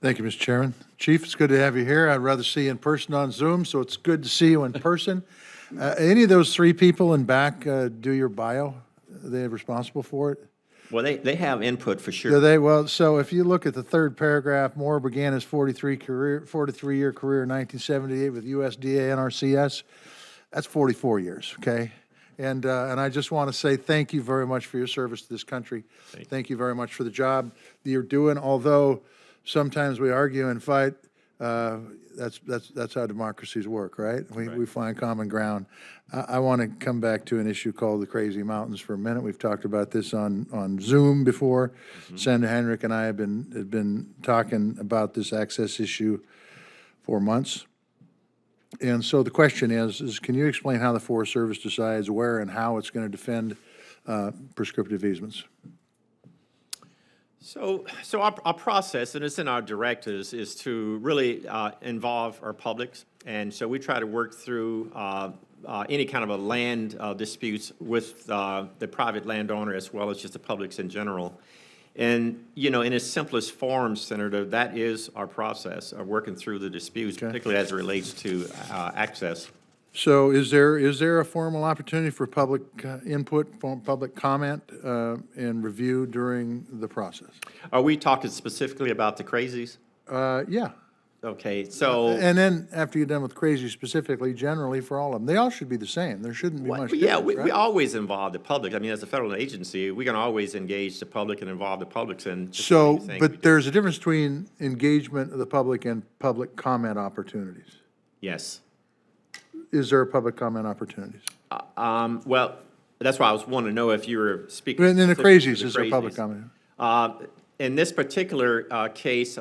Thank you, Mr. Chairman. Chief, it's good to have you here. I'd rather see you in person on Zoom, so it's good to see you in person. Any of those three people in back do your bio? Are they responsible for it? Well, they have input for Do sure. they? Well, so if you look at the third paragraph, Moore began his 43-year career in 1978 with USDA NRCS. That's 44 years, okay? And I just want to say thank you very much for your service to this country. Thank you very much for the job that you're doing. Although sometimes we argue and fight, that's how democracies work, right? We find common ground. I want to come back to an issue called the Crazy Mountains for a minute. We've talked about this on Zoom before. Senator Henrik and I have been talking about this access issue for months. And so the question is can you explain how the Forest Service decides where and how it's going to defend prescriptive easements? So our process, and it's in our directives, is to really involve our publics. And so we try to work through any kind of a land disputes with the private landowner as well as just the publics in general. And, you know, in its simplest form, Senator, that is our process of working through the disputes, particularly as it relates to access. So is there a formal opportunity for public input, public comment, and review during the process? Are we talking specifically about the crazies? Yeah. Okay, so. And then after you're done with crazy specifically, generally for all of them, they all should be the same. There shouldn't be much Yeah, difference, we right? always involve the public. I mean, as a federal agency, we can always engage the public and involve the publics in. So, but there's a difference between engagement of the public and public comment opportunities. Yes. Is there public comment opportunities? Well, that's why I was wanting to know if you were speaking. And then the specifically to crazies, is there public comment? In this particular case,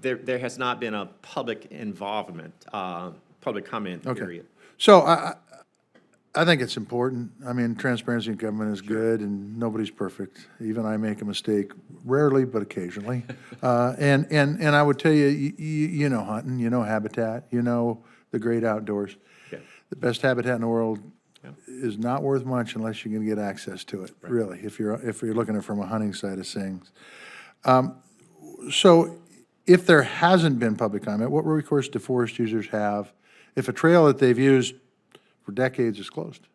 there has not been a public involvement, public comment period. So I think it's important. I mean, transparency in government is good, and nobody's perfect. Even I make a mistake, rarely, but occasionally. And I would tell you, you know hunting, you know habitat, you know the great outdoors. Yeah. The best habitat in the world is not worth much unless you're going to get access to it, really, if you're looking at it from a hunting side of things. So if there hasn't been public comment, what recourse do forest users have if a trail that they've used for decades is closed?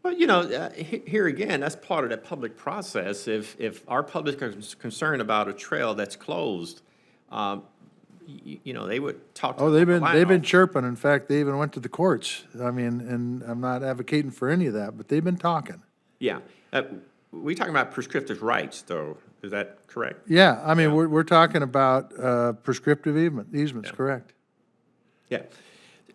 Well, you know, here again, that's part of that public process. If our public is concerned about a trail that's closed, you know, they would talk to. Oh, they've been chirping. In fact, they even went to the courts. I mean, and I'm not advocating for any of that, but they've been talking. Yeah. We talking about prescriptive rights, though. Is that correct? Yeah, I mean, we're talking about prescriptive easements, correct? Yeah.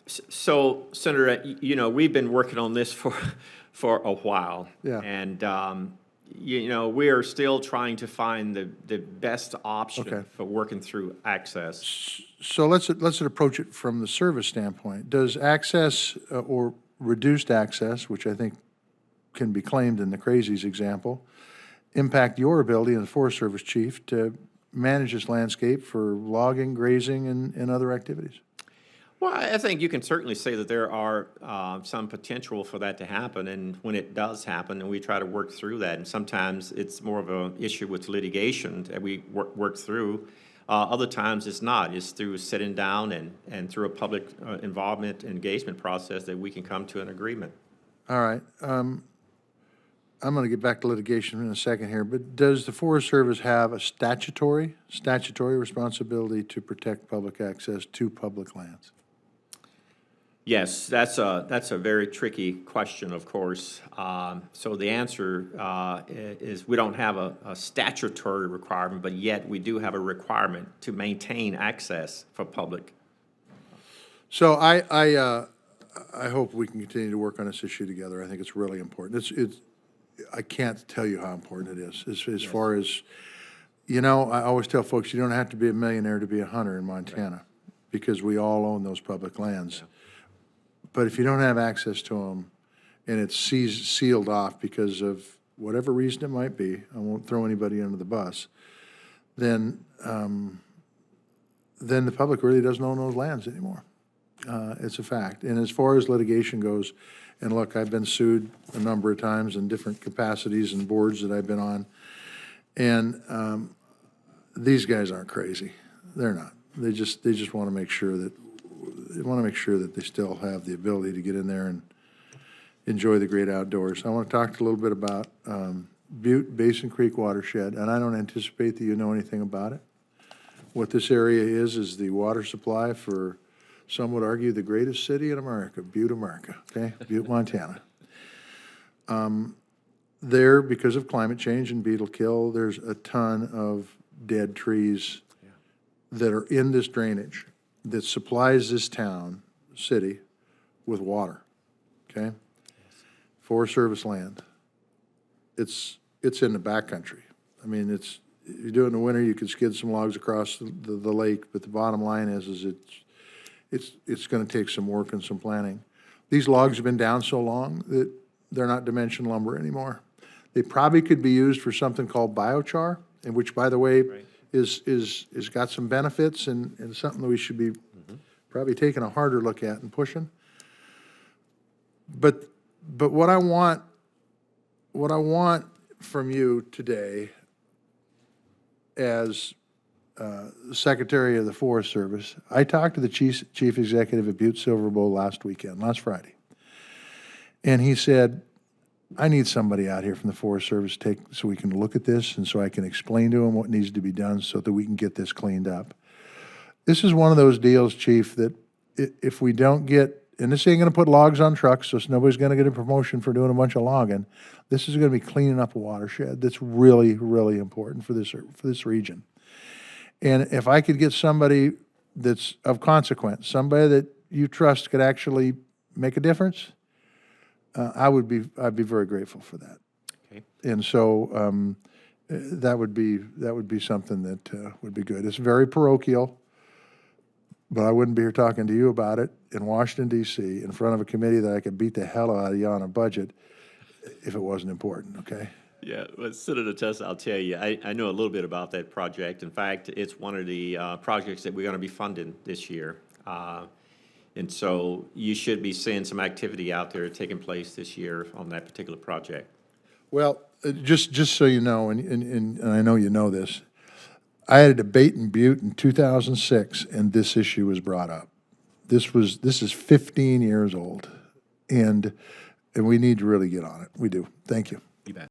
So, Senator, you know, we've been working on this for a while. Yeah. And, you know, we are still trying to find the best option for working through access. So let's approach it from the service standpoint. Does access or reduced access, which I think can be claimed in the crazies example, impact your ability as a Forest Service chief to manage this landscape for logging, grazing, and other activities? Well, I think you can certainly say that there are some potential for that to happen, and when it does happen, and we try to work through that, and sometimes it's more of an issue with litigation that we work through. Other times it's not. It's through sitting down and through a public involvement engagement process that we can come to an agreement. All right. I'm going to get back to litigation in a second here, but does the Forest Service have a statutory responsibility to protect public access to public lands? Yes, that's a very tricky question, of course. So the answer is we don't have a statutory requirement, but yet we do have a requirement to maintain access for public. So I hope we can continue to work on this issue together. I think it's really important. I can't tell you how important it is as far as, you know, I always tell folks you don't have to be a millionaire to be a hunter in Montana because we all own those public lands. Yeah. But if you don't have access to them and it's sealed off because of whatever reason it might be, I won't throw anybody under the bus, then the public really doesn't own those lands anymore. It's a fact. And as far as litigation goes, and look, I've been sued a number of times in different capacities and boards that I've been on, and these guys aren't crazy. They're not. They just want to make sure that, they still have the ability to get in there and enjoy the great outdoors. I want to talk a little bit about Butte, Basin Creek Watershed, and I don't anticipate that you know anything about it. What this area is the water supply for, some would argue, the greatest city in America, Butte, America, okay? Butte, Montana. There, because of climate change and beetle kill, there's a ton of dead trees that are in this drainage that supplies this town, city, with water, okay? Forest Service land. It's in the backcountry. I mean, you do it in the winter, you could skid some logs across the lake, but the bottom line is it's gonna take some work and some planning. These logs have been down so long that they're not dimension lumber anymore. They probably could be used for something called biochar, and which, by the way, is got some benefits and something that we should be probably taking a harder look at and pushing. But what I want from you today as Secretary of the Forest Service, I talked to the chief executive at Butte Silver Bowl last Friday. And he said, I need somebody out here from the Forest Service so we can look at this and so I can explain to him what needs to be done so that we can get this cleaned up. This is one of those deals, Chief, that if we don't get, and this ain't gonna put logs on trucks, so nobody's gonna get a promotion for doing a bunch of logging. This is gonna be cleaning up a watershed that's really, really important for this region. And if I could get somebody that's of consequence, somebody that you trust could actually make a difference, I'd be very grateful for that. Okay. And so that would be something that would be good. It's very parochial, but I wouldn't be here talking to you about it in Washington, D.C., in front of a committee that I could beat the hell out of you on a budget if it wasn't important, okay? Yeah, well, Senator Tessa, I'll tell you, I know a little bit about that project. In fact, it's one of the projects that we're going to be funding this year. And so you should be seeing some activity out there taking place this year on that particular project. Well, just so you know, and I know you know this, I had a debate in Butte in 2006, and this issue was brought up. This is 15 years old, and we need to really get on it. We do. Thank you. You bet.